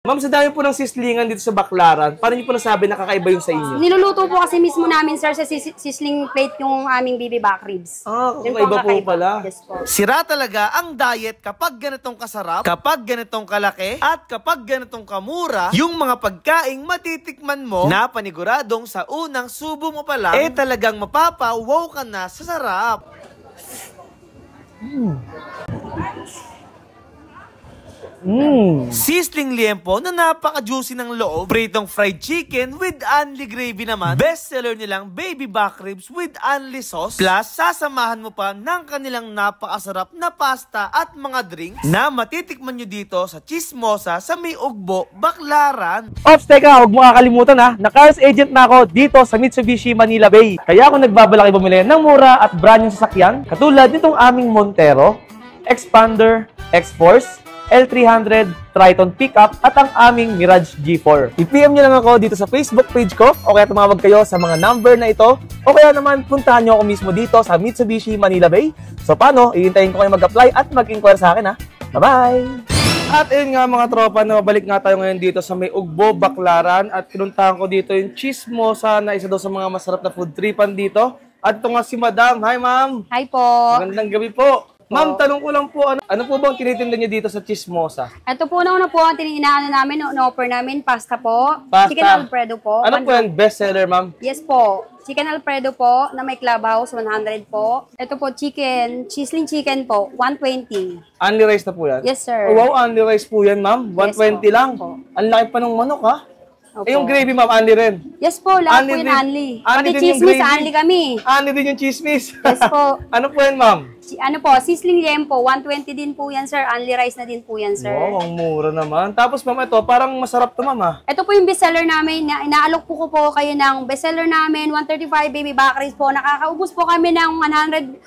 Ma'am, sa dami po ng sislingan dito sa Baclaran, paano niyo po nasabi na kakaiba yung sa inyo? Niluluto po kasi mismo namin, sir, sa sisling plate yung aming baby back ribs. Kakaiba po pala. Yes po. Sira talaga ang diet kapag ganitong kasarap, kapag ganitong kalaki, at kapag ganitong kamura, yung mga pagkaing matitikman mo na paniguradong sa unang subo mo pa lang, talagang mapapawaw ka na sa sarap. Sisling liempo na napaka-juicy ng loob, pritong fried chicken with only gravy naman, bestseller nilang baby back ribs with only sauce, plus sasamahan mo pa ng kanilang napakasarap na pasta at mga drinks na matitikman nyo dito sa Chismosa sa May Ugbo, Baclaran. Ops, teka, huwag mo kakalimutan na cars agent na ako dito sa Mitsubishi Manila Bay. Kaya ako nagbabalaki bumili ng mura at brand yung sasakyan, katulad nitong aming Montero, Expander, X-Force, L300, Triton Pickup at ang aming Mirage G4. I-PM nyo lang ako dito sa Facebook page ko o kaya tumawag kayo sa mga number na ito o kaya naman puntahan nyo ako mismo dito sa Mitsubishi Manila Bay. So paano? Iintayin ko kayo mag-apply at mag-inquire sa akin ha. Bye-bye! At ayun nga mga tropa, nabalik nga tayo ngayon dito sa May Ugbo, Baclaran at pinuntahan ko dito yung Chismosa na isa daw sa mga masarap na food tripan dito. At ito nga si Madam. Hi ma'am! Hi po! Magandang gabi po! Ma'am, tanong ko lang po, ano po bang tinitinda niyo dito sa Chismosa? Ito po na po ang inaano namin, no-offer namin, pasta po. Pasta. Chicken Alfredo po. Ano po yan? Bestseller, ma'am? Yes po. Chicken Alfredo po, na may clubhouse, 100 po. Ito po, chisling chicken po, 120. Only rice na po yan? Yes, sir. Oh, wow, only rice po yan, ma'am. 120 Yes, lang. po. Ang laki pa ng manok, ha? Opo. Eh, yung gravy, ma'am, only rin. Yes po, lahat po Only yun din. only. Only Pati din yung chismis, gravy. only kami. Only din yung chismis. Yes po. Ano po yan, ma'am? Ano po, sisling liempo, 120 din po yan, sir. Only rice na din po yan, sir. Wow, ang mura naman. Tapos, ma'am, ito, parang masarap to, ma'am, ha? Ito po yung bestseller namin. Inaalok po ko po kayo ng bestseller namin, 135 baby back ribs po. Nakakaubos po kami ng 100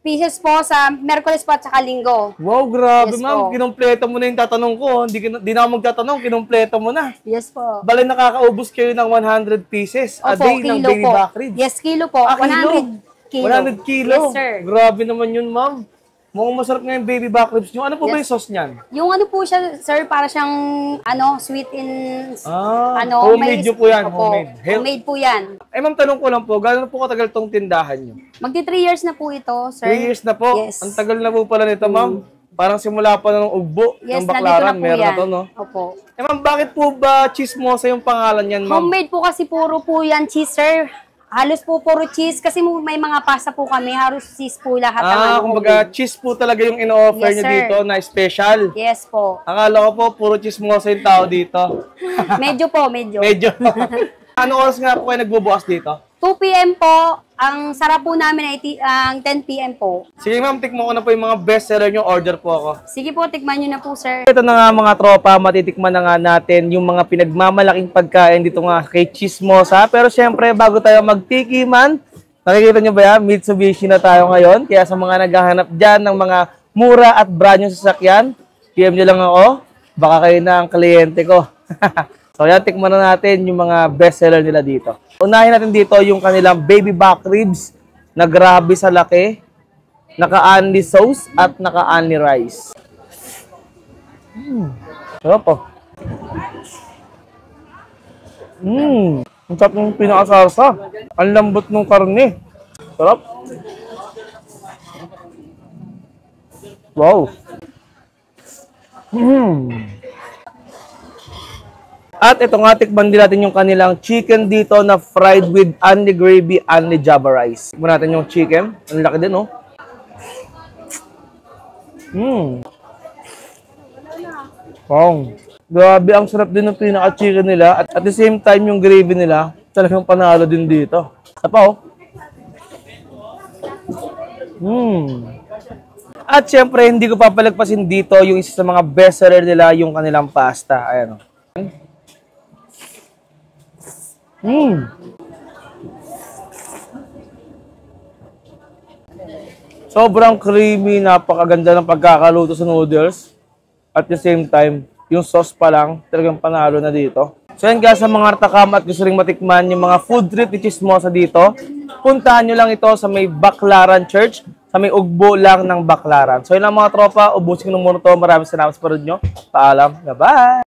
pieces po sa Merkules po at saka Linggo. Wow, grabe, Yes, ma'am. po. Kinumpleto mo na yung tatanong ko. Di na ako magtatanong, kinumpleto mo na. Yes po. Bale, nakakaubos kayo ng 100 pieces a Opo, day ng kilo baby po. back ribs. Yes, kilo po. Ah, 100 kilo. 100 kilo? Yes, sir. Grabe naman yun, ma'am. Mukhang masarap nga yung baby back ribs nyo. Ano po ba yung sauce niyan? Yung ano po siya, sir, para siyang sweet in Homemade nyo po yan. Opo, Homemade. homemade po yan. Eh, ma'am, tanong ko lang po, gano'n po katagal tong tindahan nyo? Magti 3 years na po ito, sir. 3 years na po? Yes. Ang tagal na po pala nito, ma'am. Parang simula pa ng ugbo ng Yes, nandito Baclaran. na po Meron yan. na to, no? Opo. Eh, ma'am, bakit po ba Chismosa yung pangalan yan, ma'am? Homemade po kasi puro po yan cheese, sir. Halos po puro cheese kasi may mga pasta po kami. Halos cheese po lahat. Kumbaga, cheese po talaga yung ino-offer Yes, nyo sir. dito na special. Yes po. Akala ko po, puro Chismosa yung tao dito. Medyo po, medyo. Medyo. Ano oras nga po kayo nagbubukas dito? 2 p.m. po. Ang sarap po namin ay ang 10 p.m. po. Sige ma'am, tikmo ko na po yung mga bestseller nyo. Order po ako. Sige po, tikman nyo na po, sir. Ito na nga mga tropa, matitikman na nga natin yung mga pinagmamalaking pagkain dito nga kay Chismosa. Pero syempre, bago tayo magtikiman, nakikita nyo ba yan? Mitsubishi na tayo ngayon. Kaya sa mga naghahanap dyan ng mga mura at brand new sasakyan, PM nyo lang ako. Baka kayo na ang kliyente ko. So yan, tikman na natin yung mga bestseller nila dito. Unahin natin dito yung kanilang baby back ribs na grabe sa laki, naka-only sauce at naka-only rice. Sarap po. Ang sarap ng pinakasarsa. Ang lambot ng karne. Sarap. Wow. At ito nga, tikman din natin yung kanilang chicken dito na fried with only gravy, only java rice. Tikman natin yung chicken. Ang laki din, oh. Wow. Grabe, ang sarap din ng pinaka-chicken nila. At the same time, yung gravy nila, talagang panalo din dito. Isa pa, oh. At syempre, hindi ko papalagpasin dito yung isa sa mga bestseller nila, yung kanilang pasta. Ayan, oh. Sobrang creamy, napakaganda ng pagkakaluto sa noodles. At the same time, yung sauce pa lang, talagang panalo na dito. So yan guys, sa mga takam at gusto rin matikman yung mga food trip ni Chismosa dito, puntahan nyo lang ito sa may Baclaran Church, sa may ugbo lang ng Baclaran. So yun lang mga tropa, ubusin ko ng muna ito. Maraming salamat sa parod nyo. Paalam. Bye-bye!